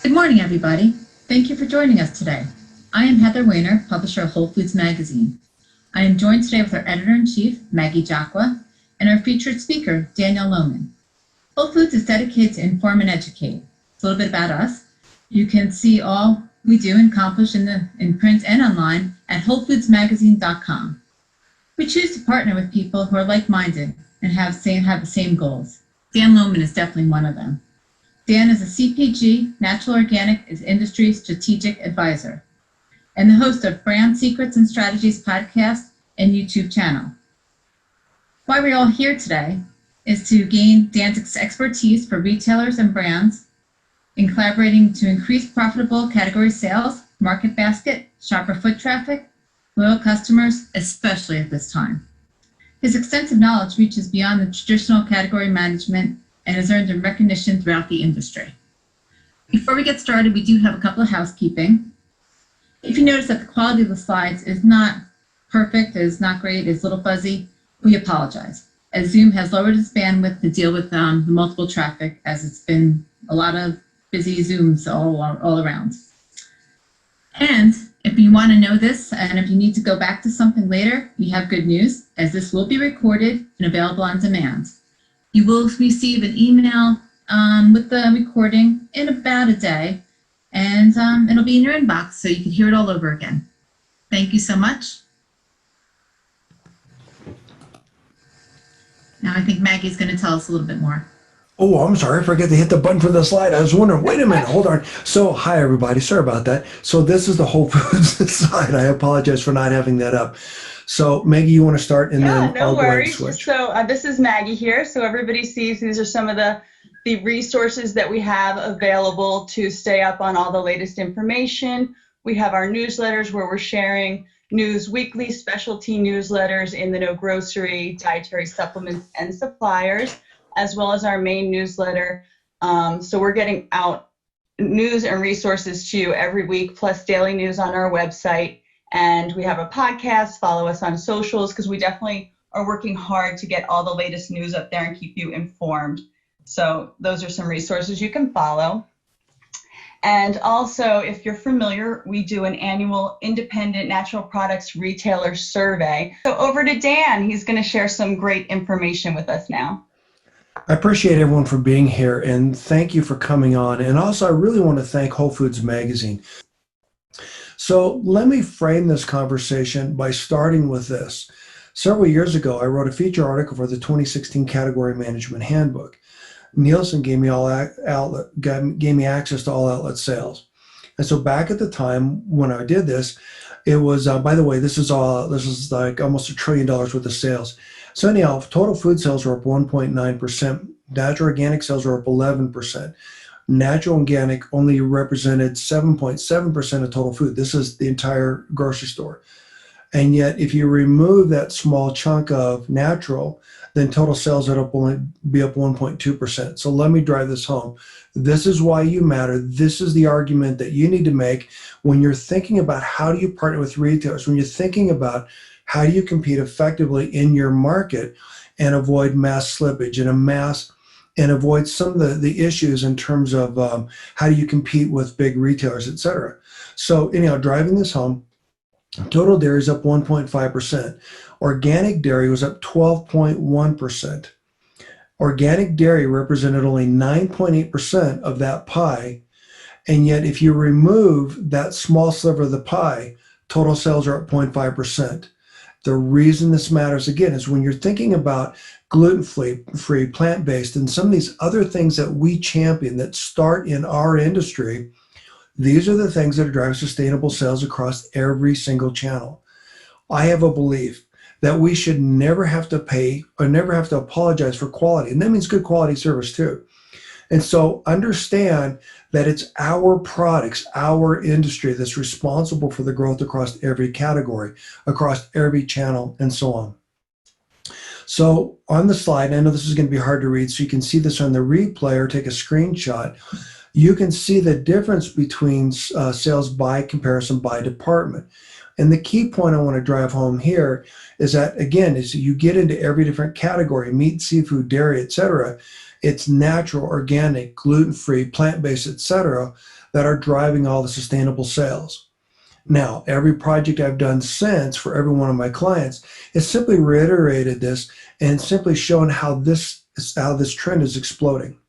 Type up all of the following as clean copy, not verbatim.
Good morning, everybody. Thank you for joining us today. I am Heather Weiner, publisher of Whole Foods Magazine. I am joined today with our editor-in-chief, Maggie Jacqua, and our featured speaker, Daniel Lohman. Whole Foods is dedicated to inform and educate. It's a little bit about us. You can see all we do and accomplish in print and online at WholeFoodsMagazine.com. We choose to partner with people who are like-minded and have the same goals. Dan Lohman is definitely one of them. Dan is a CPG, Natural Organic Industry Strategic Advisor, and the host of Brand Secrets and Strategies podcast and YouTube channel. Why we're all here today is to gain Dan's expertise for retailers and brands in collaborating to increase profitable category sales, market basket, shopper foot traffic, loyal customers, especially at this time. His extensive knowledge reaches beyond the traditional category management and has earned him recognition throughout the industry. Before we get started, we do have a couple of housekeeping. If you notice that the quality of the slides is not perfect, is not great, is a little fuzzy, we apologize, as Zoom has lowered its bandwidth to deal with the multiple traffic, as it's been a lot of busy Zooms all around. And if you want to know this, and if you need to go back to something later, we have good news, as this will be recorded and available on demand. You will receive an email with the recording in about a day, and it'll be in your inbox so you can hear it all over again. Thank you so much. Now I think Maggie's going to tell us a little bit more. Oh, I'm sorry. I forgot to hit the button for the slide. I was wondering, wait a minute, hold on. So, hi, everybody. Sorry about that. So this is the Whole Foods slide. I apologize for not having that up. So, Maggie, you want to start? And then no I'll worries. Go ahead and switch. So this is Maggie here. So everybody sees these are some of the resources that we have available to stay up on all the latest information. We have our newsletters where we're sharing news weekly, specialty newsletters in the no grocery, dietary supplements, and suppliers, as well as our main newsletter. So we're getting out news and resources to you every week, plus daily news on our website. And we have a podcast. Follow us on socials, because we definitely are working hard to get all the latest news up there and keep you informed. So those are some resources you can follow. And also, if you're familiar, we do an annual independent natural products retailer survey. So over to Dan. He's going to share some great information with us now. I appreciate everyone for being here, and thank you for coming on. And also, I really want to thank Whole Foods Magazine. So let me frame this conversation by starting with this. Several years ago, I wrote a feature article for the 2016 Category Management Handbook. Nielsen gave me access to all outlet sales. And so back at the time when I did this, it was, by the way, this is like almost $1 trillion worth of sales. So anyhow, total food sales were up 1.9%. Natural organic sales were up 11%. Natural organic only represented 7.7% of total food. This is the entire grocery store. And yet, if you remove that small chunk of natural, then total sales would only be up 1.2%. So let me drive this home. This is why you matter. This is the argument that you need to make when you're thinking about how do you partner with retailers, when you're thinking about how do you compete effectively in your market and avoid mass slippage and avoid some of the issues in terms of how do you compete with big retailers, et cetera. So anyhow, driving this home, total dairy is up 1.5%. Organic dairy was up 12.1%. Organic dairy represented only 9.8% of that pie. And yet, if you remove that small sliver of the pie, total sales are up 0.5%. The reason this matters, again, is when you're thinking about gluten-free, plant-based, and some of these other things that we champion that start in our industry, these are the things that are driving sustainable sales across every single channel. I have a belief that we should never have to pay or never have to apologize for quality. And that means good quality service too. And so understand that it's our products, our industry that's responsible for the growth across every category, across every channel, and so on. So on the slide, I know this is going to be hard to read, so you can see this on the read player, take a screenshot. you can see the difference between sales by comparison by department. And the key point I want to drive home here is that, again, as you get into every different category, meat, seafood, dairy, etc., it's natural, organic, gluten-free, plant-based, etc., that are driving all the sustainable sales. Now, every project I've done since for every one of my clients has simply reiterated this and simply shown how this trend is exploding.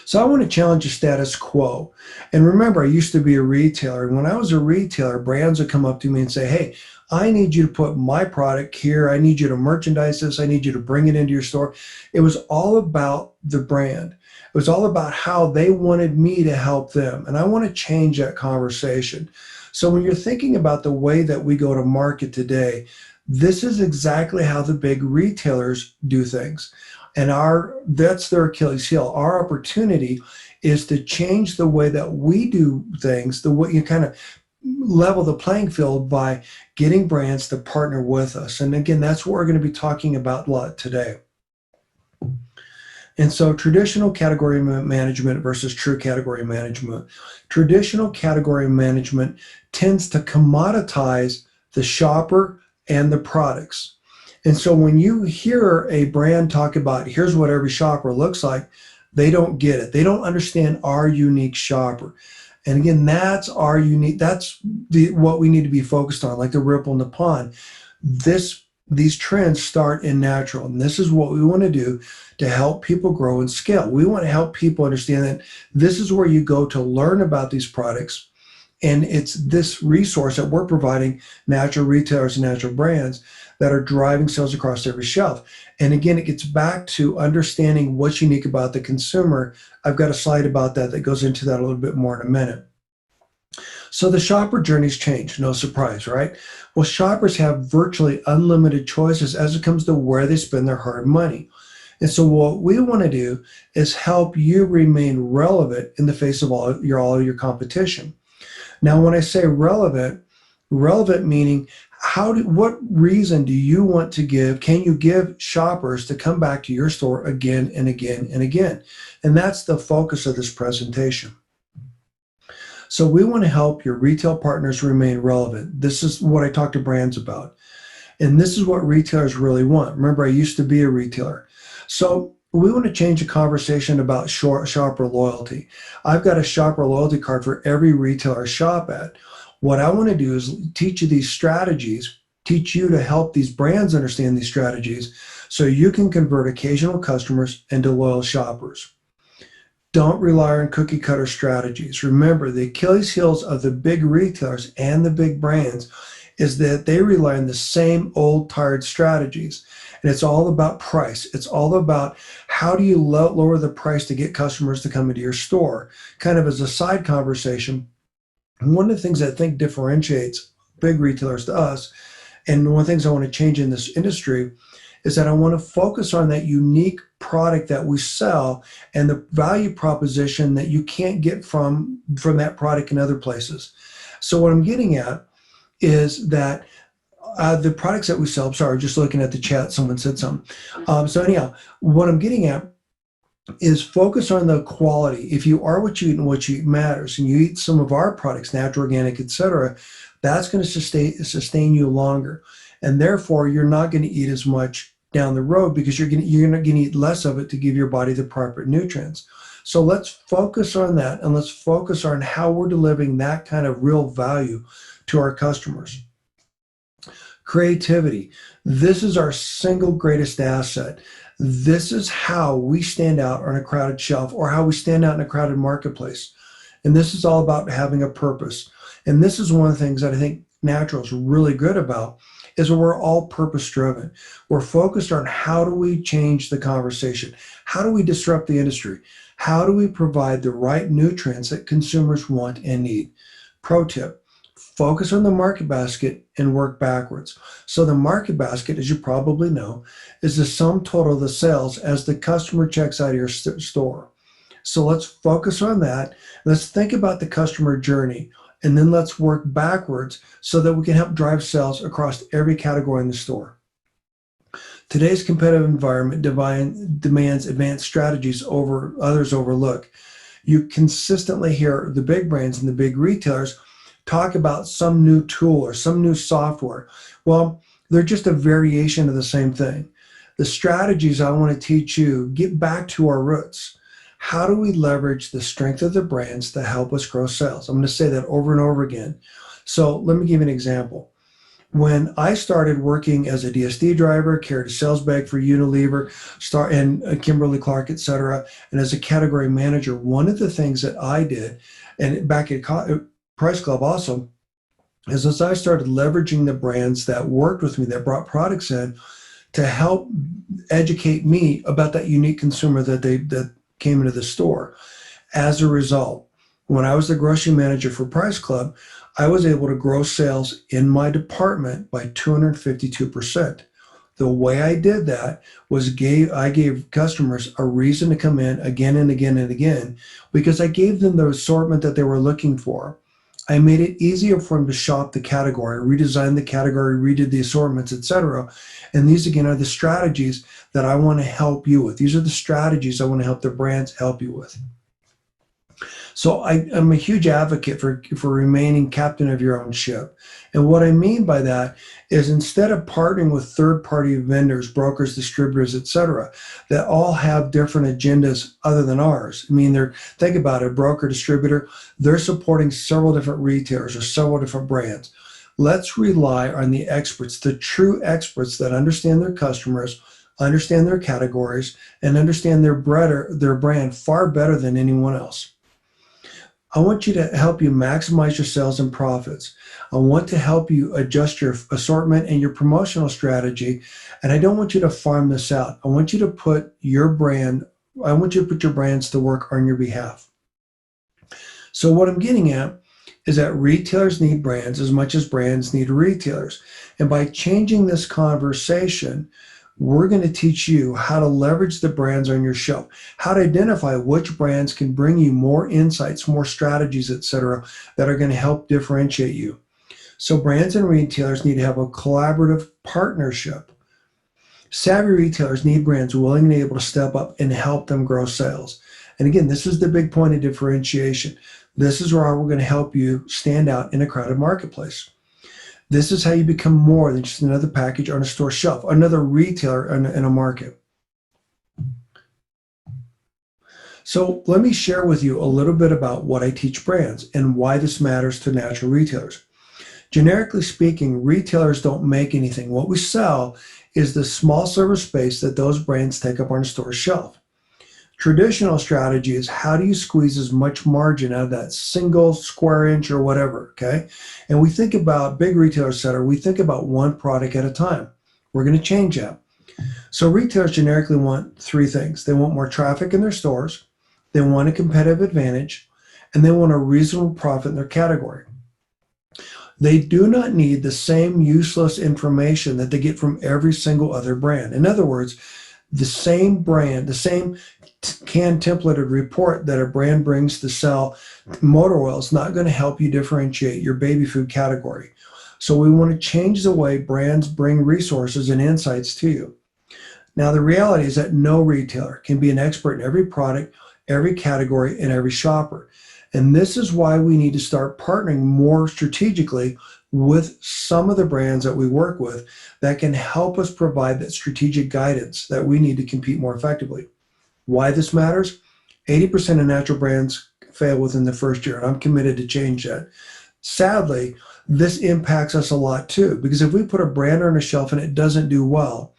So I want to challenge the status quo. And remember, I used to be a retailer. And when I was a retailer, brands would come up to me and say, hey, I need you to put my product here. I need you to merchandise this. I need you to bring it into your store. It was all about the brand. It was all about how they wanted me to help them. And I want to change that conversation. So when you're thinking about the way that we go to market today, this is exactly how the big retailers do things. And that's their Achilles heel. Our opportunity is to change the way that we do things, the way you kind of level the playing field by getting brands to partner with us. And again, that's what we're going to be talking about a lot today. And so traditional category management versus true category management. Traditional category management tends to commoditize the shopper and the products. And so when you hear a brand talk about, here's what every shopper looks like, they don't get it. They don't understand our unique shopper. And again, that's what we need to be focused on, like the ripple in the pond. These trends start in natural, and this is what we want to do to help people grow and scale. We want to help people understand that this is where you go to learn about these products, and it's this resource that we're providing natural retailers and natural brands that are driving sales across every shelf. And again, it gets back to understanding what's unique about the consumer. I've got a slide about that goes into that a little bit more in a minute. So the shopper journey's changed, no surprise, right? Well, shoppers have virtually unlimited choices as it comes to where they spend their hard money. And so what we want to do is help you remain relevant in the face of all your competition. Now, when I say relevant meaning what reason do you want to give? Can you give shoppers to come back to your store again and again and again? And that's the focus of this presentation. So we want to help your retail partners remain relevant. This is what I talk to brands about. And this is what retailers really want. Remember, I used to be a retailer. So we want to change the conversation about shopper loyalty. I've got a shopper loyalty card for every retailer I shop at. What I want to do is teach you these strategies, teach you to help these brands understand these strategies so you can convert occasional customers into loyal shoppers. Don't rely on cookie cutter strategies. Remember, the Achilles heels of the big retailers and the big brands is that they rely on the same old tired strategies. And it's all about price. It's all about how do you lower the price to get customers to come into your store. Kind of as a side conversation, one of the things I think differentiates big retailers to us, and one of the things I want to change in this industry, is that I want to focus on that unique product that we sell and the value proposition that you can't get from that product in other places. So what I'm getting at is that the products that we sell, sorry, just looking at the chat, someone said something. So anyhow, what I'm getting at is focus on the quality. If you are what you eat and what you eat matters, and you eat some of our products, natural, organic, etc., that's going to sustain you longer. And therefore, you're not going to eat as much down the road because you're not going to eat less of it to give your body the proper nutrients. So let's focus on that, and let's focus on how we're delivering that kind of real value to our customers. Creativity. This is our single greatest asset. This is how we stand out on a crowded shelf or how we stand out in a crowded marketplace. And this is all about having a purpose. And this is one of the things that I think Natural is really good about, is that we're all purpose driven. We're focused on how do we change the conversation? How do we disrupt the industry? How do we provide the right nutrients that consumers want and need? Pro tip, focus on the market basket and work backwards. So the market basket, as you probably know, is the sum total of the sales as the customer checks out of your store. So let's focus on that. Let's think about the customer journey, and then let's work backwards so that we can help drive sales across every category in the store. Today's competitive environment demands advanced strategies others overlook. You consistently hear the big brands and the big retailers talk about some new tool or some new software. Well, they're just a variation of the same thing. The strategies I want to teach you get back to our roots. How do we leverage the strength of the brands to help us grow sales? I'm going to say that over and over again. So let me give you an example. When I started working as a DSD driver, carried a sales bag for Unilever, and Kimberly-Clark, et cetera, and as a category manager, one of the things that I did, and back at Price Club also, is as I started leveraging the brands that worked with me, that brought products in, to help educate me about that unique consumer that came into the store. As a result, when I was the grocery manager for Price Club, I was able to grow sales in my department by 252%. The way I did that was I gave customers a reason to come in again and again and again, because I gave them the assortment that they were looking for. I made it easier for them to shop the category, redesigned the category, redid the assortments, etc. And these, again, are the strategies that I want to help you with. These are the strategies I want to help the brands help you with. So I'm a huge advocate for remaining captain of your own ship. And what I mean by that is, instead of partnering with third-party vendors, brokers, distributors, etc., that all have different agendas other than ours. I mean, think about it, a broker, distributor, they're supporting several different retailers or several different brands. Let's rely on the experts, the true experts that understand their customers, understand their categories, and understand their brand far better than anyone else. I want you to help you maximize your sales and profits. I want to help you adjust your assortment and your promotional strategy. And I don't want you to farm this out. I want you to put your brands to work on your behalf. So what I'm getting at is that retailers need brands as much as brands need retailers. And by changing this conversation, we're going to teach you how to leverage the brands on your shelf, how to identify which brands can bring you more insights, more strategies, etc., that are going to help differentiate you. So brands and retailers need to have a collaborative partnership. Savvy retailers need brands willing and able to step up and help them grow sales. And again, this is the big point of differentiation. This is where we're going to help you stand out in a crowded marketplace. This is how you become more than just another package on a store shelf, another retailer in a market. So let me share with you a little bit about what I teach brands and why this matters to natural retailers. Generically speaking, retailers don't make anything. What we sell is the small server space that those brands take up on a store shelf. Traditional strategy is, how do you squeeze as much margin out of that single square inch or whatever, okay? And we think about big retailers, etc. We think about one product at a time. We're going to change that. So retailers generically want three things. They want more traffic in their stores, they want a competitive advantage, and they want a reasonable profit in their category. They do not need the same useless information that they get from every single other brand. In other words, the same brand, the same canned templated report that a brand brings to sell motor oil is not going to help you differentiate your baby food category. So we want to change the way brands bring resources and insights to you. Now, the reality is that no retailer can be an expert in every product, every category, and every shopper. And this is why we need to start partnering more strategically with some of the brands that we work with that can help us provide that strategic guidance that we need to compete more effectively. Why this matters? 80% of natural brands fail within the first year, and I'm committed to change that. Sadly, this impacts us a lot too, because if we put a brand on a shelf and it doesn't do well,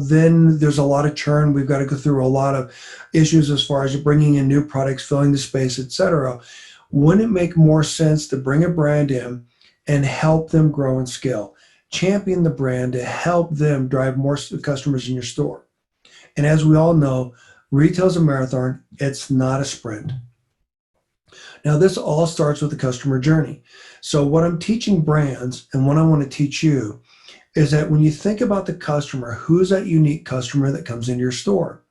then there's a lot of churn. We've got to go through a lot of issues as far as bringing in new products, filling the space, etc. Wouldn't it make more sense to bring a brand in and help them grow and scale? Champion the brand to help them drive more customers in your store. And as we all know, retail is a marathon. It's not a sprint. Now, this all starts with the customer journey. So what I'm teaching brands and what I want to teach you is that when you think about the customer, who's that unique customer that comes into your store?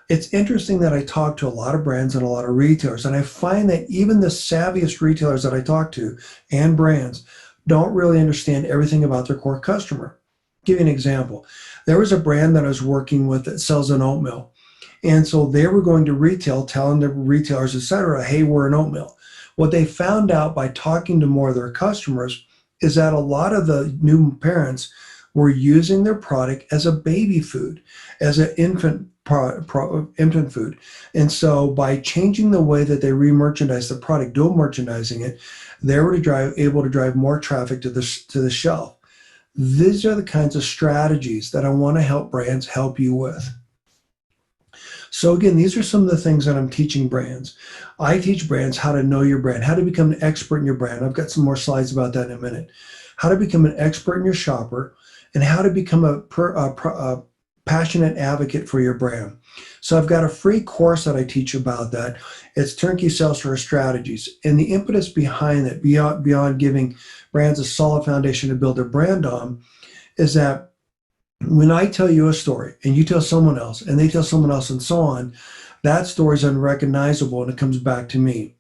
It's interesting that I talk to a lot of brands and a lot of retailers, and I find that even the savviest retailers that I talk to and brands don't really understand everything about their core customer. I'll give you an example. There was a brand that I was working with that sells an oatmeal, And so they were going to retail, telling the retailers, et cetera, hey, we're an oatmeal. What they found out by talking to more of their customers is that a lot of the new parents were using their product as a baby food, as an infant food. And so by changing the way that they re-merchandise the product, dual merchandising it, they were able to drive more traffic to the shelf. These are the kinds of strategies that I want to help brands help you with. So again, these are some of the things that I'm teaching brands. I teach brands how to know your brand, how to become an expert in your brand. I've got some more slides about that in a minute. How to become an expert in your shopper, and how to become a passionate advocate for your brand. So I've got a free course that I teach about that. It's Turnkey Salesforce Strategies. And the impetus behind it, beyond giving brands a solid foundation to build their brand on, is that when I tell you a story and you tell someone else and they tell someone else and so on, that story is unrecognizable and it comes back to me.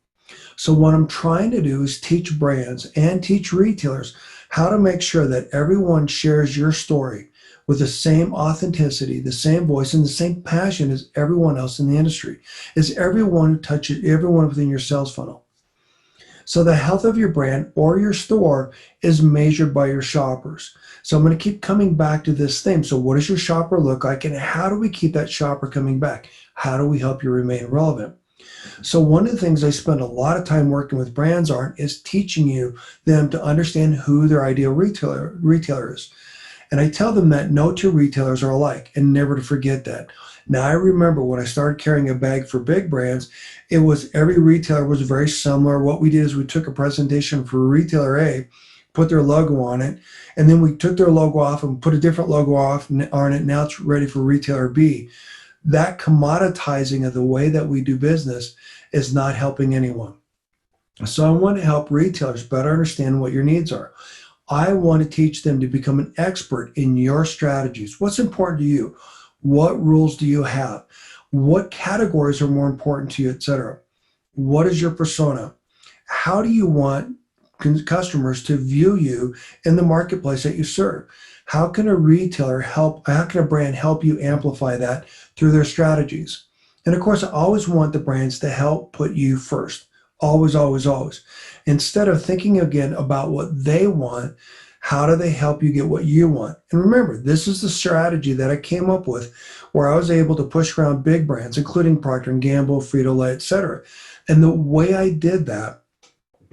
So what I'm trying to do is teach brands and teach retailers how to make sure that everyone shares your story with the same authenticity, the same voice, and the same passion as everyone else in the industry, as everyone who touches everyone within your sales funnel. So the health of your brand or your store is measured by your shoppers. So I'm going to keep coming back to this theme. So what does your shopper look like, and how do we keep that shopper coming back? How do we help you remain relevant? So one of the things I spend a lot of time working with brands on is teaching them to understand who their ideal retailer is. And I tell them that no two retailers are alike, and never to forget that. Now, I remember when I started carrying a bag for big brands, it was every retailer was very similar. What we did is we took a presentation for retailer A, put their logo on it, and then we took their logo off and put a different logo on it. Now it's ready for retailer B. That commoditizing of the way that we do business is not helping anyone. So I want to help retailers better understand what your needs are. I want to teach them to become an expert in your strategies. What's important to you? What rules do you have? What categories are more important to you, etc.? What is your persona? How do you want customers to view you in the marketplace that you serve? How can a brand help you amplify that through their strategies? And of course, I always want the brands to help put you first. Always, always, always. Instead of thinking again about what they want, how do they help you get what you want? And remember, this is the strategy that I came up with where I was able to push around big brands, including Procter & Gamble, Frito-Lay, etc. And the way I did that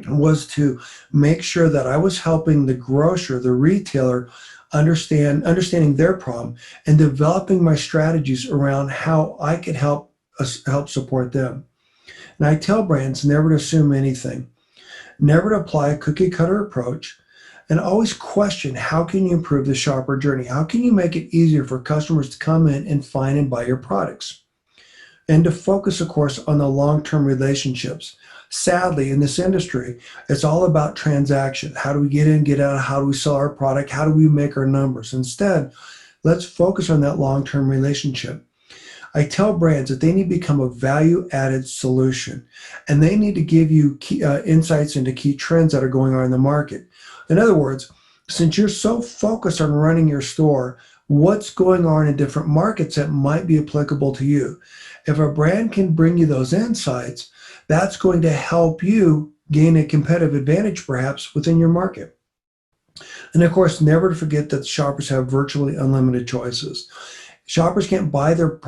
was to make sure that I was helping the grocer, the retailer, understanding their problem and developing my strategies around how I could help support them. And I tell brands never to assume anything, never to apply a cookie cutter approach, and always question how can you improve the shopper journey? How can you make it easier for customers to come in and find and buy your products? And to focus, of course, on the long-term relationships. Sadly, in this industry, it's all about transactions. How do we get in, get out? How do we sell our product? How do we make our numbers? Instead, let's focus on that long-term relationship. I tell brands that they need to become a value-added solution, and they need to give you key, insights into key trends that are going on in the market. In other words, since you're so focused on running your store, what's going on in different markets that might be applicable to you? If a brand can bring you those insights, that's going to help you gain a competitive advantage perhaps within your market. And of course, never to forget that shoppers have virtually unlimited choices. Shoppers can't buy your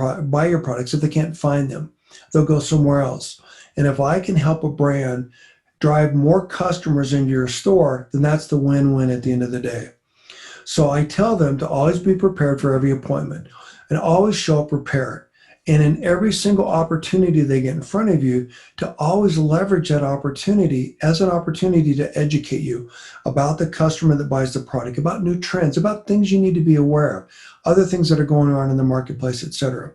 products if they can't find them. They'll go somewhere else. And if I can help a brand drive more customers into your store, then that's the win-win at the end of the day. So I tell them to always be prepared for every appointment and always show up prepared. And in every single opportunity they get in front of you, to always leverage that opportunity as an opportunity to educate you about the customer that buys the product, about new trends, about things you need to be aware of, other things that are going on in the marketplace, etc.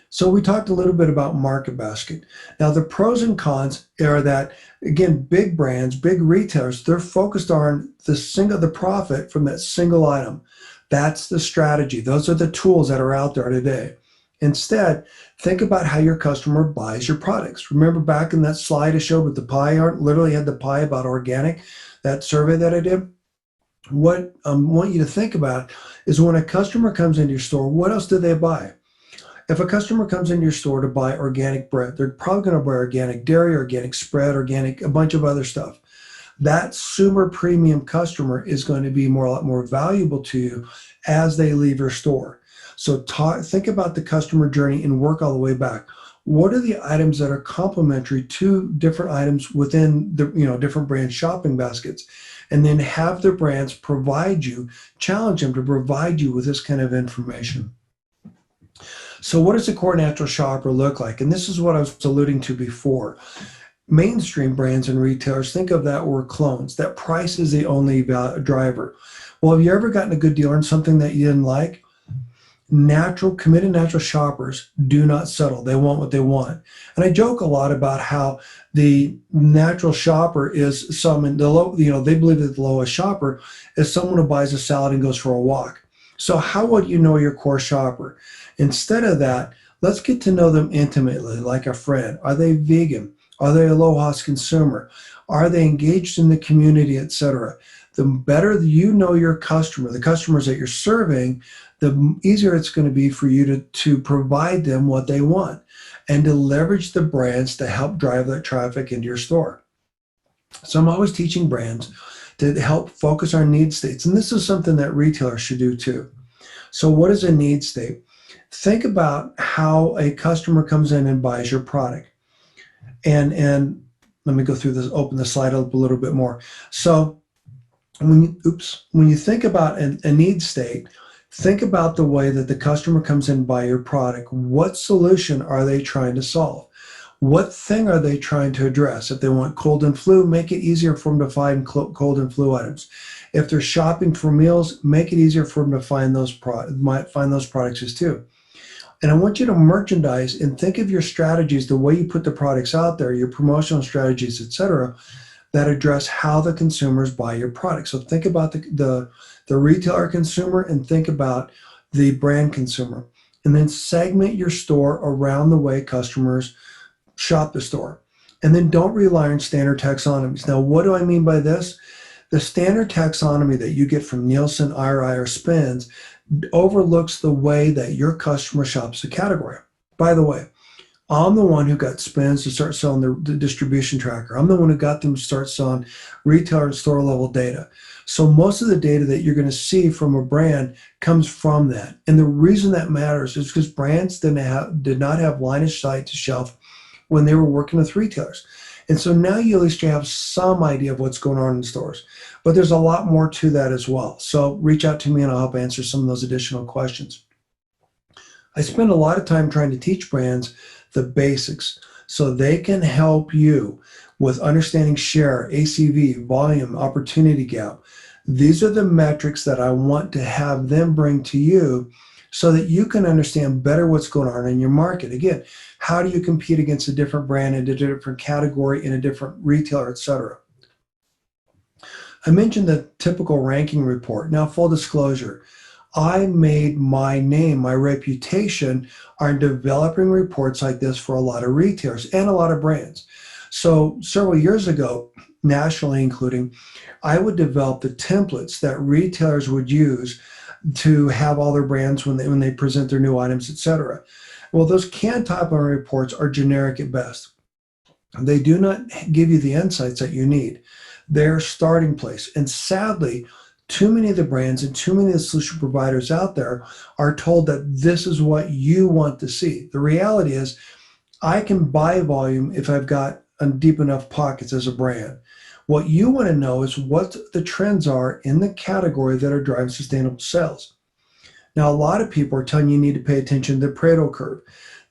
So we talked a little bit about market basket. Now the pros and cons are that, again, big brands, big retailers, they're focused on the profit from that single item. That's the strategy. Those are the tools that are out there today. Instead, think about how your customer buys your products. Remember back in that slide I showed with the pie art, literally had the pie about organic, that survey that I did? What I want you to think about is when a customer comes into your store, what else do they buy? If a customer comes into your store to buy organic bread, they're probably going to buy organic dairy, organic spread, organic, a bunch of other stuff. That super premium customer is going to be a lot more valuable to you as they leave your store. So think about the customer journey and work all the way back. What are the items that are complementary to different items within the different brand shopping baskets? And then have the brands challenge them to provide you with this kind of information. So what does the core natural shopper look like? And this is what I was alluding to before. Mainstream brands and retailers, think of that word clones, that price is the only driver. Well, have you ever gotten a good deal on something that you didn't like? Committed natural shoppers do not settle. They want what they want. And I joke a lot about how the natural shopper is they believe that the lowest shopper is someone who buys a salad and goes for a walk. So how would you know your core shopper? Instead of that, let's get to know them intimately, like a friend. Are they vegan? Are they a low-cost consumer? Are they engaged in the community, etc.? The better you know your customer, the customers that you're serving, the easier it's going to be for you to provide them what they want and to leverage the brands to help drive that traffic into your store. So I'm always teaching brands to help focus on need states. And this is something that retailers should do too. So what is a need state? Think about how a customer comes in and buys your product. And let me go through this, open the slide up a little bit more. So when you think about a need state, think about the way that the customer comes in and buy your product. What solution are they trying to solve? What thing are they trying to address? If they want cold and flu, make it easier for them to find cold and flu items. If they're shopping for meals, make it easier for them to find those products too. And I want you to merchandise and think of your strategies, the way you put the products out there, your promotional strategies, etc., that address how the consumers buy your product. So think about the retailer consumer and think about the brand consumer. And then segment your store around the way customers shop the store. And then don't rely on standard taxonomies. Now, what do I mean by this? The standard taxonomy that you get from Nielsen, IRI, or Spins overlooks the way that your customer shops the category. By the way, I'm the one who got Spins to start selling the distribution tracker. I'm the one who got them to start selling retailer and store level data. So most of the data that you're going to see from a brand comes from that. And the reason that matters is because brands did not have line of sight to shelf when they were working with retailers. And so now you at least have some idea of what's going on in stores. But there's a lot more to that as well. So reach out to me and I'll help answer some of those additional questions. I spend a lot of time trying to teach brands the basics so they can help you with understanding share, ACV, volume, opportunity gap. These are the metrics that I want to have them bring to you so that you can understand better what's going on in your market. Again, how do you compete against a different brand in a different category, in a different retailer, etc. I mentioned the typical ranking report. Now, full disclosure, I made my name, my reputation, on developing reports like this for a lot of retailers and a lot of brands. So several years ago, nationally including, I would develop the templates that retailers would use to have all their brands when they present their new items, etc. Well, those canned top-line reports are generic at best. They do not give you the insights that you need. They're a starting place. And sadly, too many of the brands and too many of the solution providers out there are told that this is what you want to see. The reality is, I can buy volume if I've got deep enough pockets as a brand. What you want to know is what the trends are in the category that are driving sustainable sales. Now, a lot of people are telling you need to pay attention to the Pareto curve.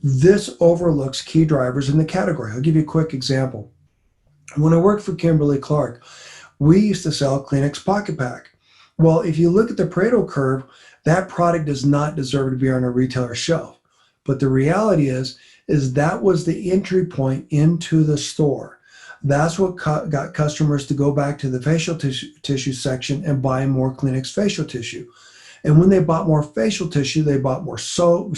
This overlooks key drivers in the category. I'll give you a quick example. When I worked for Kimberly-Clark, we used to sell Kleenex Pocket Pack. Well, if you look at the Pareto curve, that product does not deserve to be on a retailer shelf. But the reality is that was the entry point into the store. That's what got customers to go back to the facial tissue section and buy more Kleenex facial tissue. And when they bought more facial tissue, they bought more soup,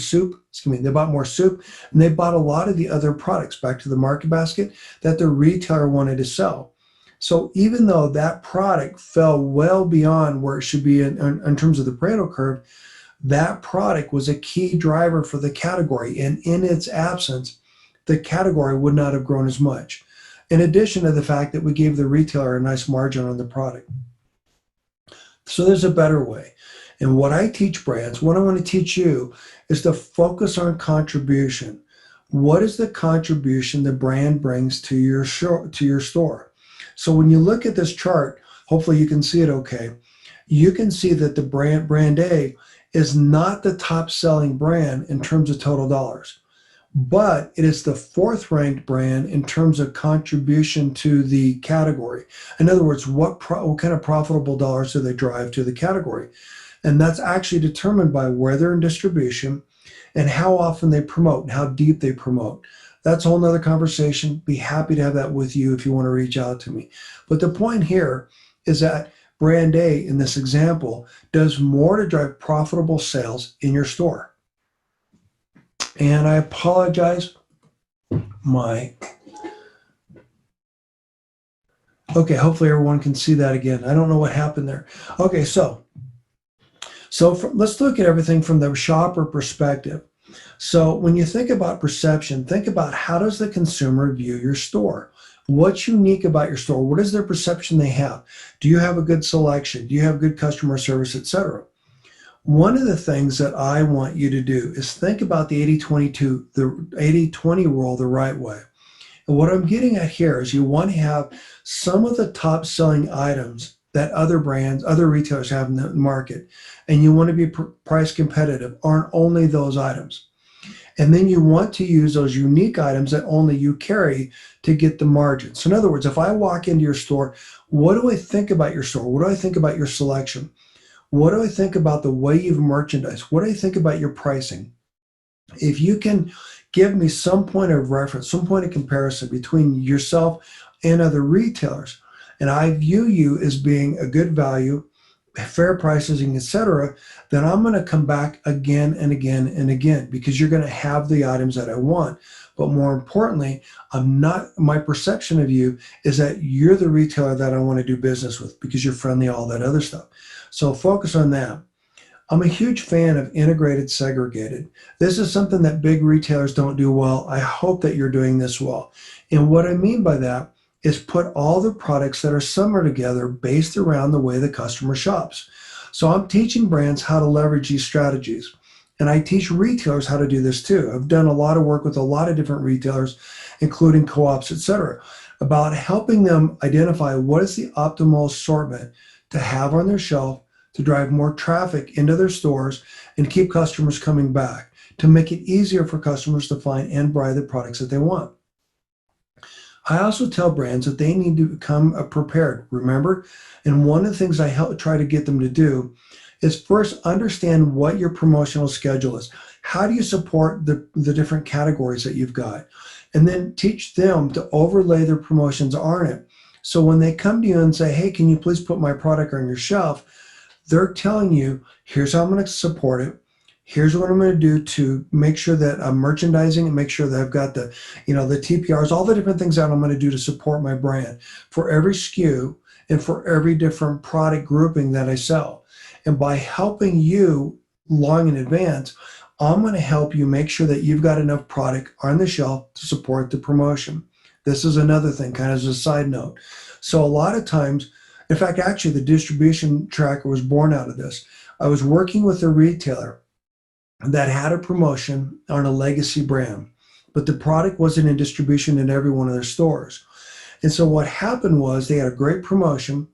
they bought more soup, and they bought a lot of the other products back to the market basket that the retailer wanted to sell. So even though that product fell well beyond where it should be in terms of the Pareto curve, That product was a key driver for the category, and in its absence, the category would not have grown as much. In addition to the fact that we gave the retailer a nice margin on the product. So there's a better way. And what I teach brands, what I want to teach you is to focus on contribution. What is the contribution the brand brings to your store? So when you look at this chart, hopefully you can see it okay. You can see that the brand A is not the top selling brand in terms of total dollars, but it is the fourth ranked brand in terms of contribution to the category. In other words, what kind of profitable dollars do they drive to the category? And that's actually determined by where they're in distribution and how often they promote and how deep they promote. That's a whole nother conversation. Be happy to have that with you if you want to reach out to me. But the point here is that brand A in this example does more to drive profitable sales in your store. And I apologize, okay, hopefully everyone can see that again. I don't know what happened there. Okay, so let's look at everything from the shopper perspective. So when you think about perception, think about how does the consumer view your store? What's unique about your store? What is their perception they have? Do you have a good selection? Do you have good customer service, etc.? One of the things that I want you to do is think about the 80-20 rule the right way. And what I'm getting at here is you want to have some of the top selling items that other brands, other retailers have in the market, and you want to be price competitive on only those items. And then you want to use those unique items that only you carry to get the margin. So in other words, if I walk into your store, what do I think about your store? What do I think about your selection? What do I think about the way you've merchandised? What do I think about your pricing? If you can give me some point of reference, some point of comparison between yourself and other retailers, and I view you as being a good value, fair pricing, etc., then I'm going to come back again and again and again because you're going to have the items that I want. But more importantly, my perception of you is that you're the retailer that I want to do business with because you're friendly, all that other stuff. So focus on that. I'm a huge fan of integrated segregated. This is something that big retailers don't do well. I hope that you're doing this well. And what I mean by that is put all the products that are similar together based around the way the customer shops. So I'm teaching brands how to leverage these strategies. And I teach retailers how to do this too. I've done a lot of work with a lot of different retailers, including co-ops, etc., about helping them identify what is the optimal assortment to have on their shelf to drive more traffic into their stores and keep customers coming back, to make it easier for customers to find and buy the products that they want. I also tell brands that they need to become prepared, remember? And one of the things I try to get them to do is first understand what your promotional schedule is. How do you support the different categories that you've got? And then teach them to overlay their promotions on it. So when they come to you and say, hey, can you please put my product on your shelf? They're telling you, here's how I'm going to support it. Here's what I'm going to do to make sure that I'm merchandising and make sure that I've got the TPRs, all the different things that I'm going to do to support my brand for every SKU and for every different product grouping that I sell. And by helping you long in advance, I'm going to help you make sure that you've got enough product on the shelf to support the promotion. This is another thing, kind of as a side note. So a lot of times, in fact, actually the distribution tracker was born out of this. I was working with a retailer that had a promotion on a legacy brand, but the product wasn't in distribution in every one of their stores. And so what happened was they had a great promotion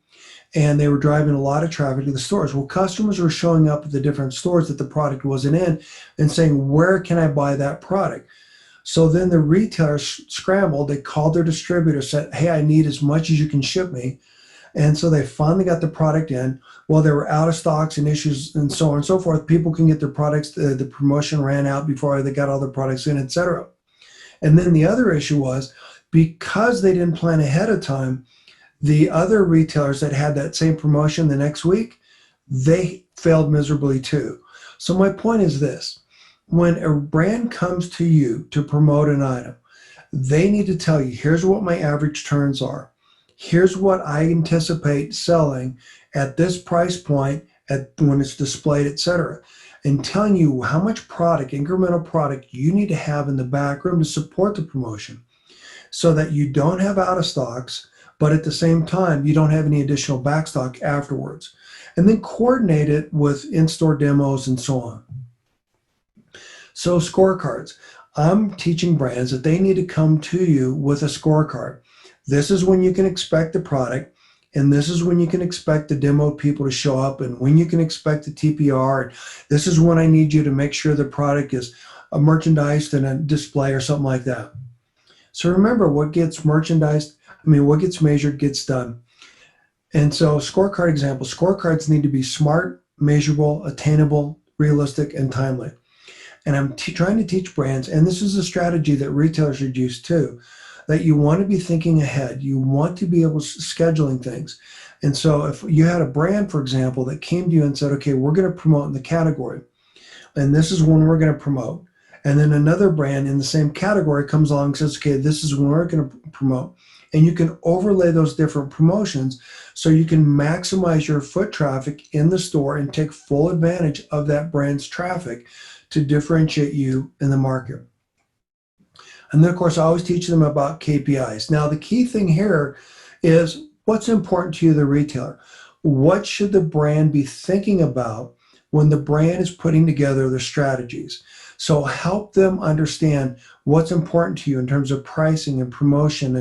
and they were driving a lot of traffic to the stores. Well, customers were showing up at the different stores that the product wasn't in and saying, where can I buy that product? So then the retailers scrambled. They called their distributor, said, hey, I need as much as you can ship me. And so they finally got the product in. Well, there were out of stocks and issues and so on and so forth. People can get their products. The promotion ran out before they got all the products in, etc. And then the other issue was because they didn't plan ahead of time, the other retailers that had that same promotion the next week, they failed miserably too. So my point is this. When a brand comes to you to promote an item, they need to tell you, here's what my average turns are. Here's what I anticipate selling at this price point when it's displayed, etc. and telling you how much product, incremental product, you need to have in the back room to support the promotion so that you don't have out of stocks, but at the same time, you don't have any additional back stock afterwards. And then coordinate it with in-store demos and so on. So scorecards. I'm teaching brands that they need to come to you with a scorecard. This is when you can expect the product, and this is when you can expect the demo people to show up, and when you can expect the TPR. This is when I need you to make sure the product is merchandised in a display or something like that. So remember, what gets merchandised, what gets measured gets done. And so scorecard example, scorecards need to be smart, measurable, attainable, realistic, and timely. And I'm trying to teach brands, and this is a strategy that retailers should use too, that you want to be thinking ahead. You want to be able to scheduling things. And so if you had a brand, for example, that came to you and said, okay, we're going to promote in the category, and this is when we're going to promote. And then another brand in the same category comes along and says, okay, this is when we're going to promote. And you can overlay those different promotions so you can maximize your foot traffic in the store and take full advantage of that brand's traffic to differentiate you in the market. And then, of course, I always teach them about KPIs. Now, the key thing here is what's important to you, the retailer. What should the brand be thinking about when the brand is putting together their strategies? So help them understand what's important to you in terms of pricing and promotion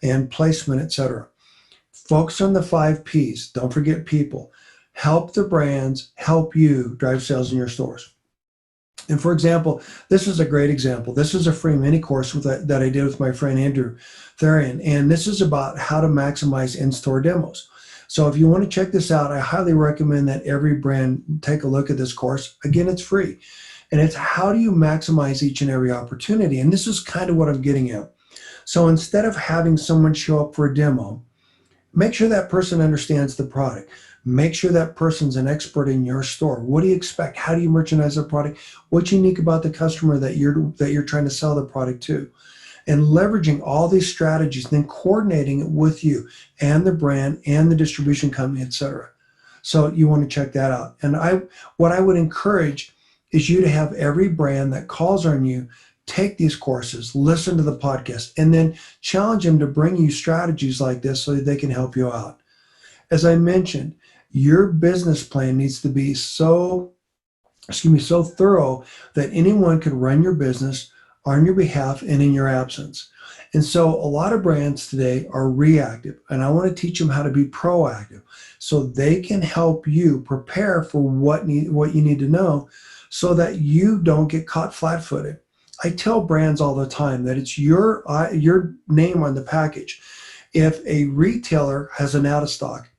and placement, etc. Focus on the 5 Ps. Don't forget people. Help the brands help you drive sales in your stores. And for example, this is a great example. This is a free mini course that I did with my friend Andrew Therian, and this is about how to maximize in-store demos. So if you want to check this out, I highly recommend that every brand take a look at this course. Again, it's free. And it's how do you maximize each and every opportunity? And this is kind of what I'm getting at. So instead of having someone show up for a demo, make sure that person understands the product. Make sure that person's an expert in your store. What do you expect? How do you merchandise the product? What's unique about the customer that you're trying to sell the product to? And leveraging all these strategies, and then coordinating it with you and the brand and the distribution company, etc. So you want to check that out. And what I would encourage is you to have every brand that calls on you take these courses, listen to the podcast, and then challenge them to bring you strategies like this so that they can help you out. As I mentioned, your business plan needs to be so thorough that anyone could run your business on your behalf and in your absence. And so a lot of brands today are reactive, and I want to teach them how to be proactive so they can help you prepare for what you need to know so that you don't get caught flat-footed. I tell brands all the time that it's your name on the package. If a retailer has an out of stock,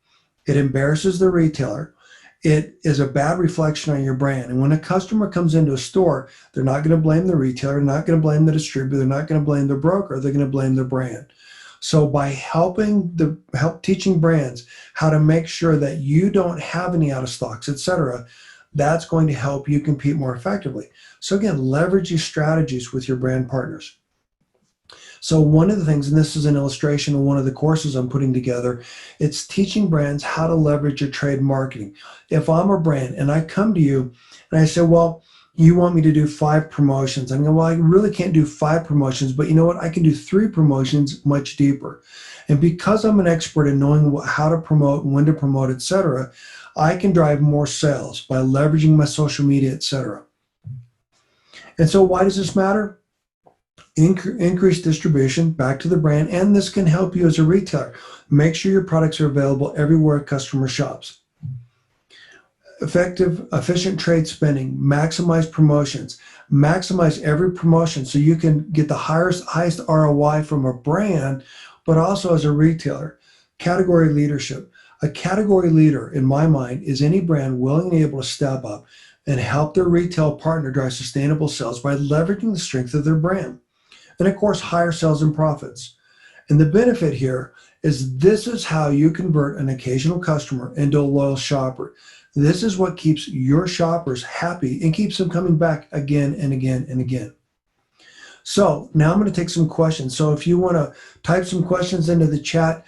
it embarrasses the retailer. It is a bad reflection on your brand. And when a customer comes into a store, they're not going to blame the retailer, they're not going to blame the distributor, they're not going to blame the broker, they're going to blame the brand. So by help teaching brands how to make sure that you don't have any out of stocks, etc., that's going to help you compete more effectively. So again, leverage these strategies with your brand partners. So one of the things, and this is an illustration of one of the courses I'm putting together, it's teaching brands how to leverage your trade marketing. If I'm a brand and I come to you and I say, well, you want me to do 5 promotions. I go, well, I really can't do 5 promotions, but you know what? I can do 3 promotions much deeper. And because I'm an expert in knowing how to promote, when to promote, etc., I can drive more sales by leveraging my social media, etc. And so why does this matter? Increase distribution back to the brand, and this can help you as a retailer. Make sure your products are available everywhere a customer shops. Efficient trade spending, maximize promotions, maximize every promotion so you can get the highest ROI from a brand, but also as a retailer. Category leadership. A category leader, in my mind, is any brand willing and able to step up and help their retail partner drive sustainable sales by leveraging the strength of their brand. And of course, higher sales and profits. And the benefit here is this is how you convert an occasional customer into a loyal shopper. This is what keeps your shoppers happy and keeps them coming back again and again and again. So now I'm going to take some questions. So if you want to type some questions into the chat,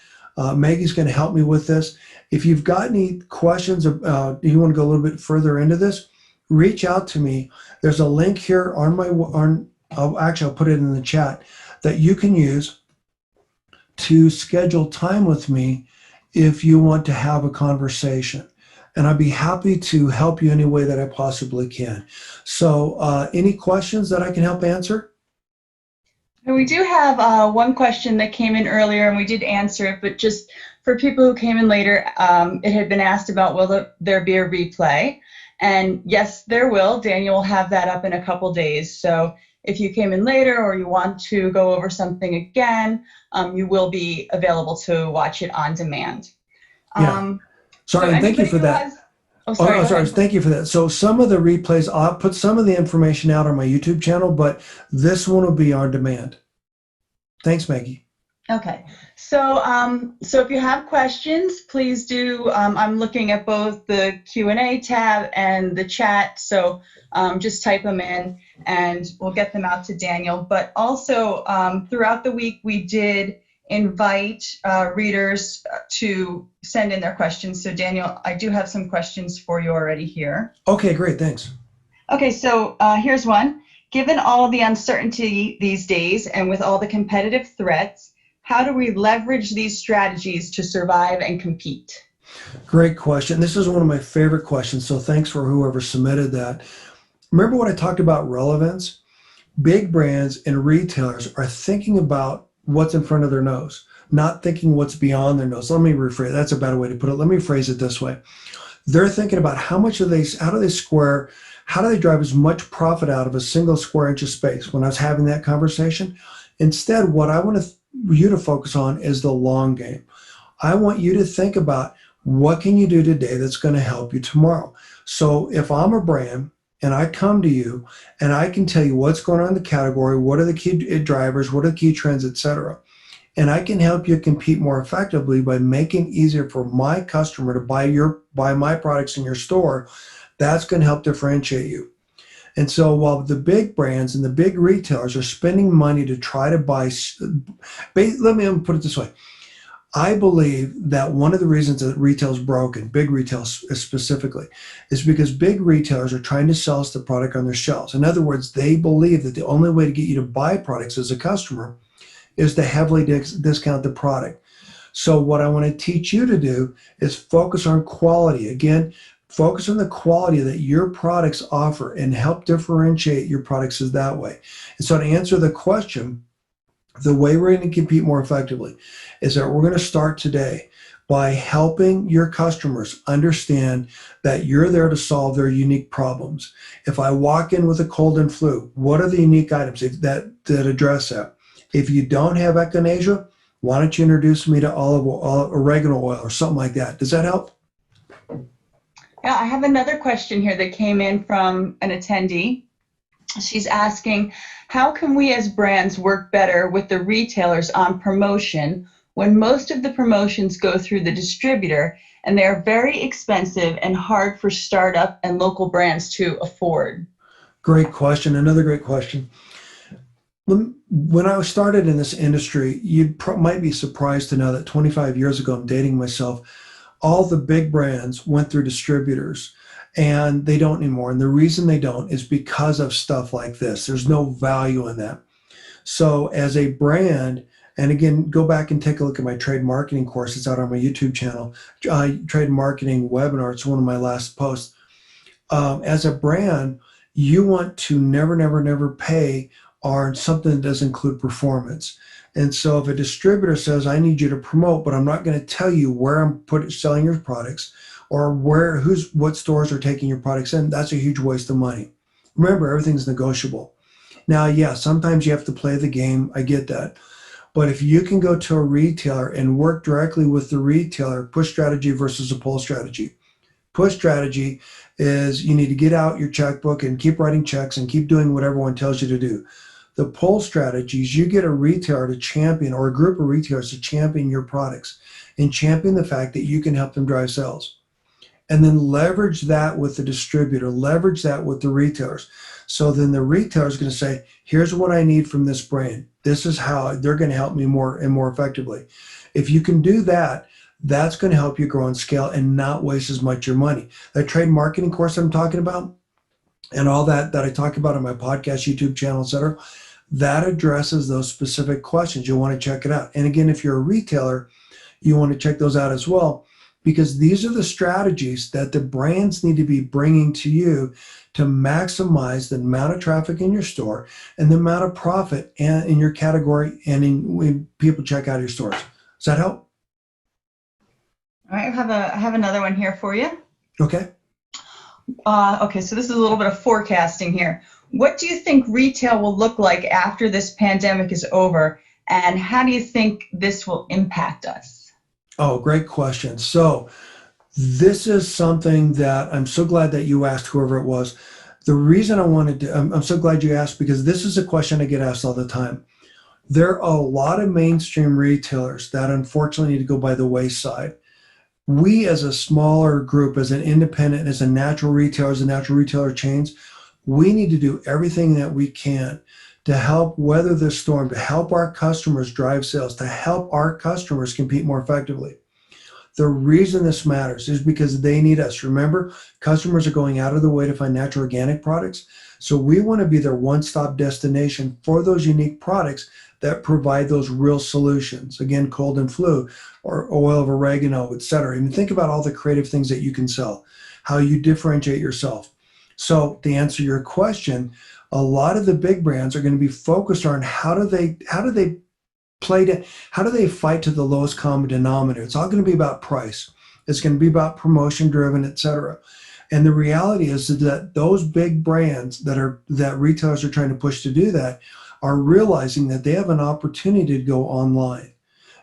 Maggie's going to help me with this. If you've got any questions, you want to go a little bit further into this, reach out to me. There's a link here on I'll put it in the chat that you can use to schedule time with me if you want to have a conversation. And I'd be happy to help you any way that I possibly can. So any questions that I can help answer? We do have one question that came in earlier, and we did answer it, but just for people who came in later, it had been asked about, will there be a replay? And yes, there will. Daniel will have that up in a couple days. So if you came in later or you want to go over something again, you will be available to watch it on demand. Yeah. Sorry, and thank you for that. Sorry. Thank you for that. So some of the replays, I'll put some of the information out on my YouTube channel, but this one will be on demand. Thanks, Maggie. Okay. So if you have questions, please do. I'm looking at both the Q&A tab and the chat. So just type them in and we'll get them out to Daniel. But also throughout the week, we did invite readers to send in their questions. So Daniel, I do have some questions for you already here. Okay, great, thanks. Okay, so here's one. Given all the uncertainty these days and with all the competitive threats, how do we leverage these strategies to survive and compete? Great question. This is one of my favorite questions, so thanks for whoever submitted that. Remember what I talked about relevance? Big brands and retailers are thinking about what's in front of their nose, not thinking what's beyond their nose. Let me rephrase. That's a better way to put it. Let me phrase it this way. They're thinking about how do they drive as much profit out of a single square inch of space. When I was having that conversation, instead, what I want you to focus on is the long game. I want you to think about what can you do today that's going to help you tomorrow. So if I'm a brand and I come to you and I can tell you what's going on in the category, what are the key drivers, what are the key trends, etc., and I can help you compete more effectively by making it easier for my customer to buy my products in your store, that's going to help differentiate you. And so while the big brands and the big retailers are spending money to try to buy, let me put it this way. I believe that one of the reasons that retail is broken, big retail specifically, is because big retailers are trying to sell us the product on their shelves. In other words, they believe that the only way to get you to buy products as a customer is to heavily discount the product. So what I want to teach you to do is focus on quality. Again, focus on the quality that your products offer and help differentiate your products is that way. And so to answer the question, the way we're going to compete more effectively is that we're going to start today by helping your customers understand that you're there to solve their unique problems. If I walk in with a cold and flu, what are the unique items that address that? If you don't have echinacea, why don't you introduce me to olive oil, oregano oil, or something like that? Does that help? Yeah, I have another question here that came in from an attendee. She's asking, how can we as brands work better with the retailers on promotion when most of the promotions go through the distributor and they're very expensive and hard for startup and local brands to afford? Great question. Another great question. When I started in this industry, you might be surprised to know that 25 years ago, I'm dating myself, all the big brands went through distributors, and they don't anymore. And the reason they don't is because of stuff like this. There's no value in that. So as a brand, and again, go back and take a look at my trade marketing course. It's out on my YouTube channel, trade marketing webinar. It's one of my last posts. As a brand, you want to never pay on something that doesn't include performance. And so if a distributor says, I need you to promote, but I'm not going to tell you where I'm selling your products or what stores are taking your products in, that's a huge waste of money. Remember, everything's negotiable. Now, yeah, sometimes you have to play the game. I get that. But if you can go to a retailer and work directly with the retailer, push strategy versus a pull strategy. Push strategy is you need to get out your checkbook and keep writing checks and keep doing what everyone tells you to do. The pull strategies, you get a retailer to champion or a group of retailers to champion your products and champion the fact that you can help them drive sales. And then leverage that with the distributor, leverage that with the retailers. So then the retailer is going to say, here's what I need from this brand. This is how they're going to help me more and more effectively. If you can do that, that's going to help you grow and scale and not waste as much of your money. That trade marketing course I'm talking about, and all that I talk about on my podcast, YouTube channel, etc., that addresses those specific questions. You'll want to check it out. And again, if you're a retailer, you want to check those out as well, because these are the strategies that the brands need to be bringing to you to maximize the amount of traffic in your store and the amount of profit in your category and when people check out your stores. Does that help? All right, I have another one here for you. Okay. Okay, so this is a little bit of forecasting here. What do you think retail will look like after this pandemic is over, and how do you think this will impact us? Oh, great question. So this is something that I'm so glad that you asked, whoever it was. The reason I wanted to, I'm so glad you asked, because this is a question I get asked all the time. There are a lot of mainstream retailers that unfortunately need to go by the wayside. We as a smaller group, as an independent, as a natural retailer chains, we need to do everything that we can to help weather this storm, to help our customers drive sales, to help our customers compete more effectively. The reason this matters is because they need us. Remember, customers are going out of the way to find natural organic products. So we want to be their one-stop destination for those unique products that provide those real solutions. Again, cold and flu, or oil of oregano, etc. I mean, think about all the creative things that you can sell, how you differentiate yourself. So to answer your question, a lot of the big brands are going to be focused on how do they fight to the lowest common denominator. It's all going to be about price. It's going to be about promotion driven, etc. And the reality is that those big brands that retailers are trying to push to do that are realizing that they have an opportunity to go online.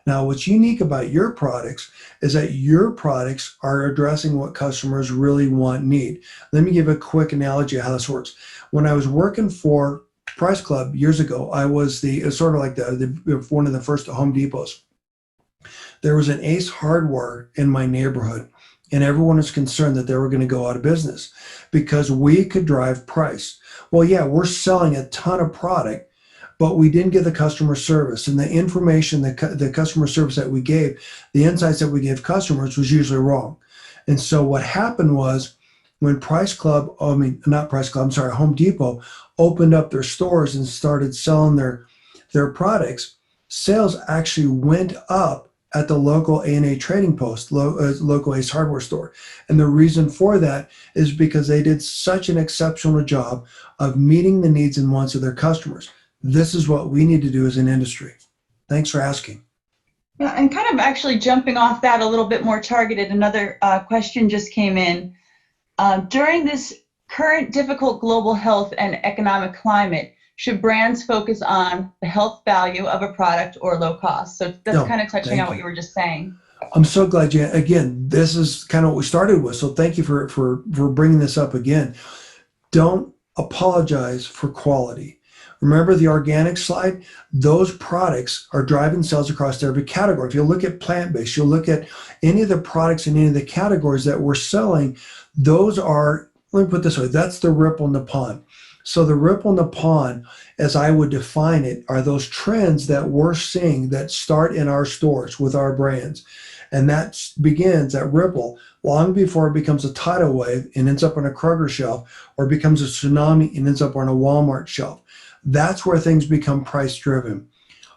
Now, what's unique about your products is that your products are addressing what customers really want, need. Let me give a quick analogy of how this works. When I was working for Price Club years ago, I was sort of like one of the first Home Depots. There was an Ace Hardware in my neighborhood, and everyone was concerned that they were going to go out of business because we could drive price. Well, yeah, we're selling a ton of product, but we didn't get the customer service, and the information, the customer service that we gave, the insights that we gave customers was usually wrong. And so what happened was when Home Depot opened up their stores and started selling their products, sales actually went up at the local A&A Trading Post, local Ace Hardware store. And the reason for that is because they did such an exceptional job of meeting the needs and wants of their customers. This is what we need to do as an industry. Thanks for asking. Yeah, and kind of actually jumping off that a little bit more targeted, another question just came in. During this current difficult global health and economic climate, should brands focus on the health value of a product or low cost? So that's kind of touching on what you were just saying. I'm so glad again, this is kind of what we started with. So thank you for bringing this up again. Don't apologize for quality. Remember the organic slide? Those products are driving sales across every category. If you look at plant-based, you'll look at any of the products in any of the categories that we're selling, those are, let me put it this way, that's the ripple in the pond. So the ripple in the pond, as I would define it, are those trends that we're seeing that start in our stores with our brands. And that begins, that ripple, long before it becomes a tidal wave and ends up on a Kroger shelf, or becomes a tsunami and ends up on a Walmart shelf. That's where things become price driven.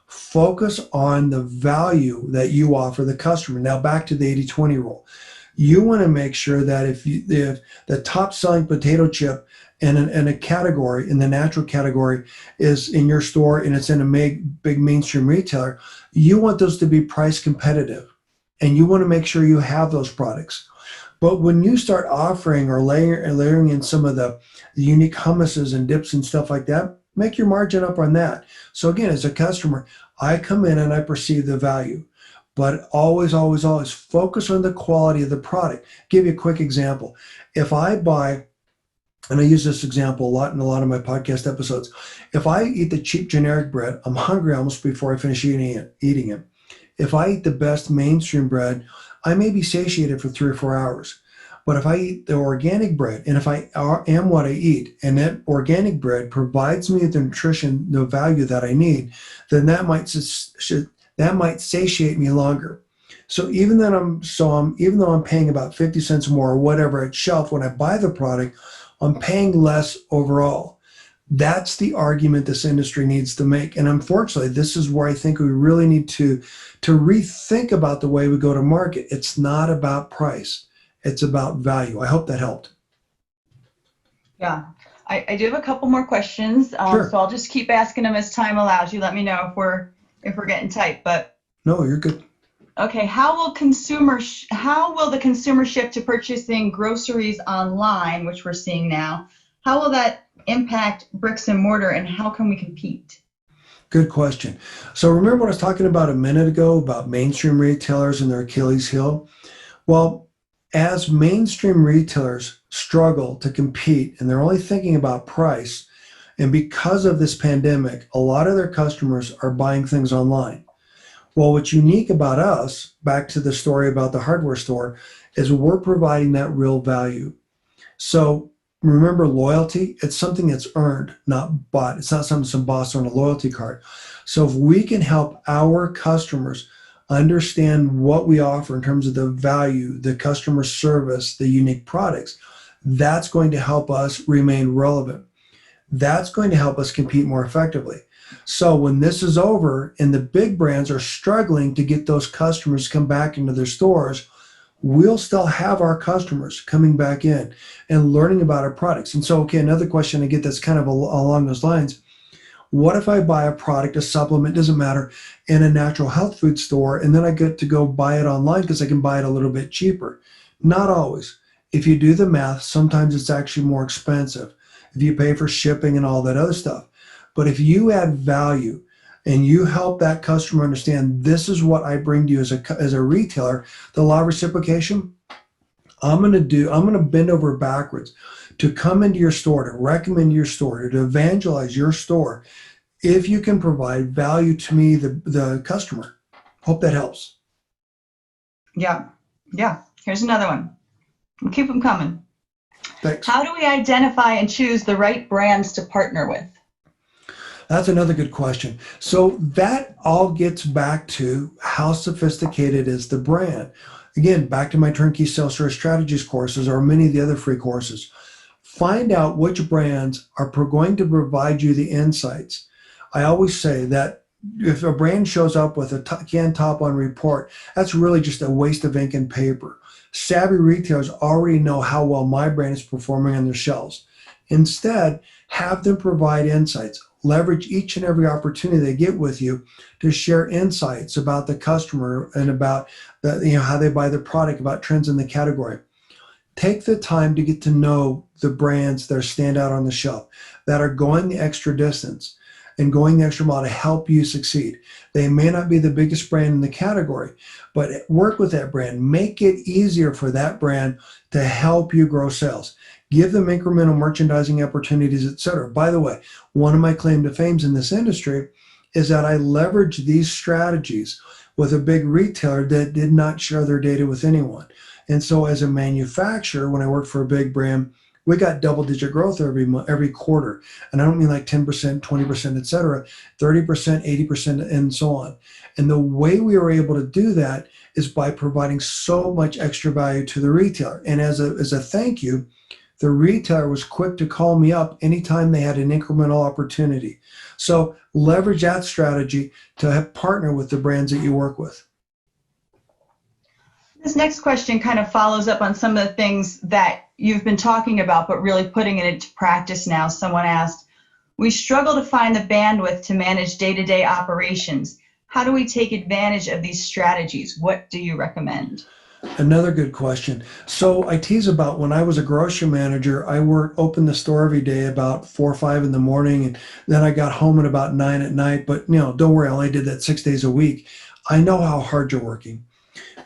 Focus on the value that you offer the customer. Now back to the 80-20 rule. You want to make sure that if the top selling potato chip in a category, in the natural category, is in your store and it's in a big mainstream retailer, you want those to be price competitive. And you want to make sure you have those products. But when you start offering or layering in some of the unique hummuses and dips and stuff like that, make your margin up on that. So again, as a customer, I come in and I perceive the value. But always, always, always focus on the quality of the product. Give you a quick example. If I buy, and I use this example a lot in a lot of my podcast episodes, if I eat the cheap generic bread, I'm hungry almost before I finish eating it. If I eat the best mainstream bread, I may be satiated for 3 or 4 hours. But if I eat the organic bread, and if I am what I eat, and that organic bread provides me the nutrition, the value that I need, then that might satiate me longer. So even though I'm paying about 50 cents more or whatever at shelf when I buy the product, I'm paying less overall. That's the argument this industry needs to make. And unfortunately, this is where I think we really need to rethink about the way we go to market. It's not about price. It's about value. I hope that helped. Yeah, I do have a couple more questions, Sure. so I'll just keep asking them as time allows. You let me know if we're getting tight. But No, you're good. okay, how will the consumer shift to purchasing groceries online, which we're seeing now? How will that impact bricks and mortar, and how can we compete? Good question. So remember what I was talking about a minute ago about mainstream retailers and their Achilles heel? Well, as mainstream retailers struggle to compete and they're only thinking about price, and because of this pandemic, a lot of their customers are buying things online. Well, what's unique about us, back to the story about the hardware store, is we're providing that real value. So remember, loyalty, it's something that's earned, not bought. It's not something some boss on a loyalty card. So if we can help our customers understand what we offer in terms of the value, the customer service, the unique products, that's going to help us remain relevant. That's going to help us compete more effectively. So when this is over and the big brands are struggling to get those customers to come back into their stores, we'll still have our customers coming back in and learning about our products. And so, okay, another question I get that's kind of along those lines. What if I buy a product, a supplement, doesn't matter, in a natural health food store, and then I get to go buy it online because I can buy it a little bit cheaper? Not always. If you do the math, sometimes it's actually more expensive if you pay for shipping and all that other stuff. But if you add value and you help that customer understand this is what I bring to you as a retailer, the law of reciprocation, I'm going to bend over backwards to come into your store, to recommend your store, to evangelize your store, if you can provide value to me, the customer. Hope that helps. Yeah. Here's another one. We'll keep them coming. Thanks. How do we identify and choose the right brands to partner with? That's another good question. So that all gets back to how sophisticated is the brand. Again, back to my turnkey sales strategies courses or many of the other free courses. Find out which brands are going to provide you the insights. I always say that if a brand shows up with a canned top on report, that's really just a waste of ink and paper. Savvy retailers already know how well my brand is performing on their shelves. Instead, have them provide insights. Leverage each and every opportunity they get with you to share insights about the customer and about how they buy the product, about trends in the category. Take the time to get to know the brands that stand out on the shelf, that are going the extra distance and going the extra mile to help you succeed. They may not be the biggest brand in the category, but work with that brand. Make it easier for that brand to help you grow sales. Give them incremental merchandising opportunities, etc. By the way, one of my claim to fame in this industry is that I leverage these strategies with a big retailer that did not share their data with anyone. And so as a manufacturer, when I worked for a big brand, we got double-digit growth every quarter. And I don't mean like 10%, 20%, et cetera, 30%, 80%, and so on. And the way we were able to do that is by providing so much extra value to the retailer. And as a thank you, the retailer was quick to call me up anytime they had an incremental opportunity. So leverage that strategy to partner with the brands that you work with. This next question kind of follows up on some of the things that you've been talking about, but really putting it into practice now. Someone asked, we struggle to find the bandwidth to manage day-to-day operations. How do we take advantage of these strategies? What do you recommend? Another good question. So I tease about when I was a grocery manager, I opened the store every day about 4 or 5 in the morning, and then I got home at about 9 at night. But don't worry, I only did that 6 days a week. I know how hard you're working.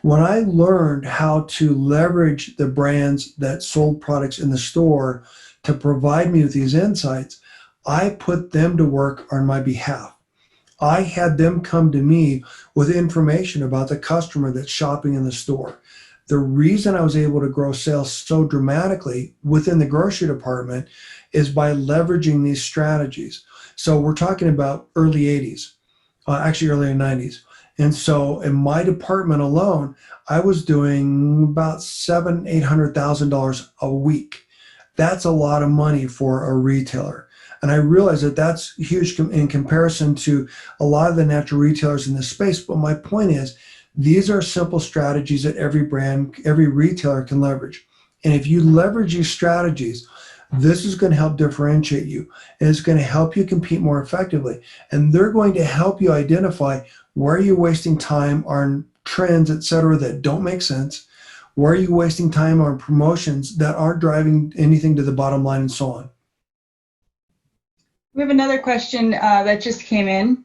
When I learned how to leverage the brands that sold products in the store to provide me with these insights, I put them to work on my behalf. I had them come to me with information about the customer that's shopping in the store. The reason I was able to grow sales so dramatically within the grocery department is by leveraging these strategies. So we're talking about early 80s, actually early 90s. And so in my department alone, I was doing about $700,000, $800,000 a week. That's a lot of money for a retailer. And I realize that that's huge in comparison to a lot of the natural retailers in this space. But my point is, these are simple strategies that every brand, every retailer can leverage. And if you leverage these strategies, this is going to help differentiate you, and it's going to help you compete more effectively. And they're going to help you identify where you're wasting time on trends, et cetera, that don't make sense. Where are you wasting time on promotions that aren't driving anything to the bottom line, and so on? We have another question that just came in.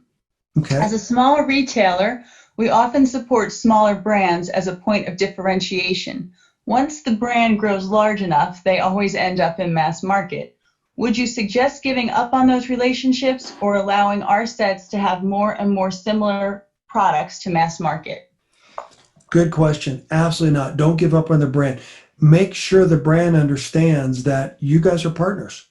Okay. As a smaller retailer, we often support smaller brands as a point of differentiation. Once the brand grows large enough, they always end up in mass market. Would you suggest giving up on those relationships or allowing our sets to have more and more similar products to mass market? Good question. Absolutely not. Don't give up on the brand. Make sure the brand understands that you guys are partners.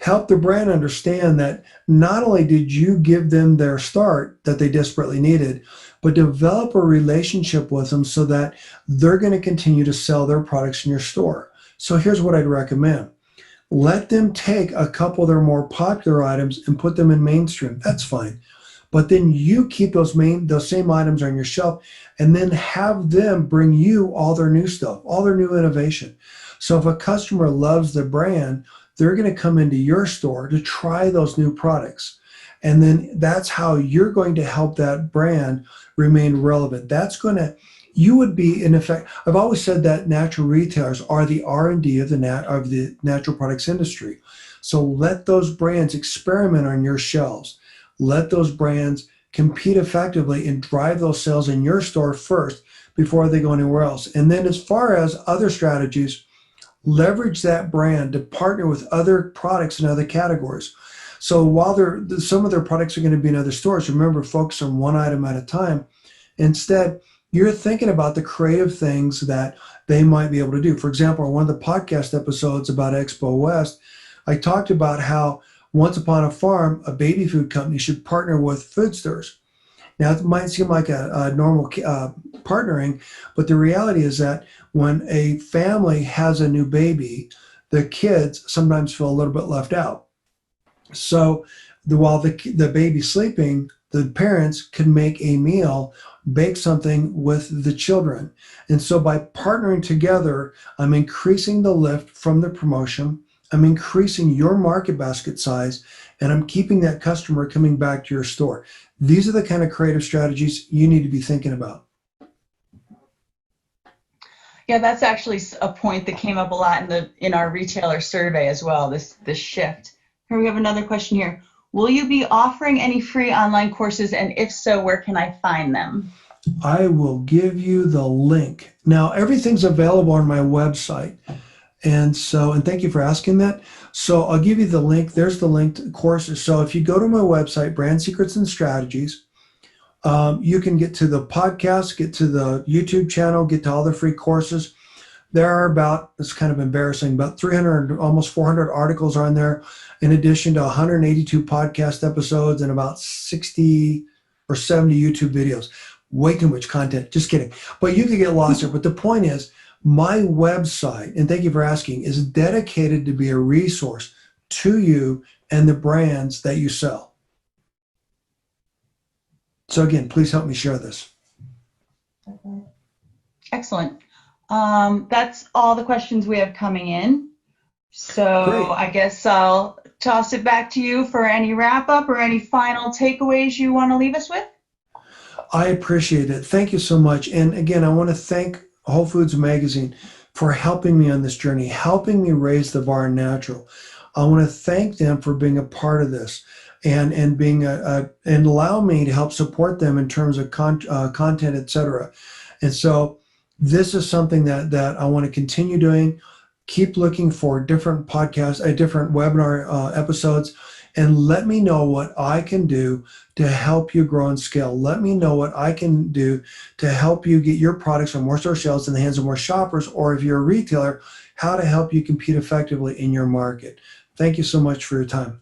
Help the brand understand that not only did you give them their start that they desperately needed, but develop a relationship with them so that they're going to continue to sell their products in your store. So here's what I'd recommend. Let them take a couple of their more popular items and put them in mainstream. That's fine. But then you keep those same items on your shelf, and then have them bring you all their new stuff, all their new innovation. So if a customer loves the brand, they're going to come into your store to try those new products. And then that's how you're going to help that brand remain relevant. You would be, in effect, I've always said that natural retailers are the R&D of the natural products industry. So let those brands experiment on your shelves. Let those brands compete effectively and drive those sales in your store first before they go anywhere else. And then as far as other strategies, leverage that brand to partner with other products in other categories. So while some of their products are going to be in other stores, remember, focus on one item at a time. Instead, you're thinking about the creative things that they might be able to do. For example, on one of the podcast episodes about Expo West, I talked about how once upon a farm, a baby food company should partner with food stores. Now, it might seem like a normal partnering, but the reality is that when a family has a new baby, the kids sometimes feel a little bit left out. So while the baby's sleeping, the parents can make a meal, bake something with the children. And so by partnering together, I'm increasing the lift from the promotion, I'm increasing your market basket size, and I'm keeping that customer coming back to your store. These are the kind of creative strategies you need to be thinking about. Yeah, that's actually a point that came up a lot in our retailer survey as well, this shift. Here we have another question here. Will you be offering any free online courses, and if so, where can I find them? I will give you the link. Now, everything's available on my website. And thank you for asking that. So I'll give you the link. There's the link to the courses. So if you go to my website, Brand Secrets and Strategies, you can get to the podcast, get to the YouTube channel, get to all the free courses. There are about, it's kind of embarrassing, about 300, almost 400 articles on there, in addition to 182 podcast episodes and about 60 or 70 YouTube videos. Way too much content. Just kidding. But you could get lost there. But the point is, my website, and thank you for asking, is dedicated to be a resource to you and the brands that you sell. So again, please help me share this. Excellent. That's all the questions we have coming in. So Great. I guess I'll toss it back to you for any wrap up or any final takeaways you want to leave us with. I appreciate it. Thank you so much. And again, I want to thank Whole Foods Magazine for helping me on this journey, helping me raise the bar in natural. I want to thank them for being a part of this and being and allow me to help support them in terms of content, etc. And so this is something that I want to continue doing. Keep looking for different podcasts, different webinar episodes, and let me know what I can do to help you grow and scale. Let me know what I can do to help you get your products on more store shelves in the hands of more shoppers, or if you're a retailer, how to help you compete effectively in your market. Thank you so much for your time.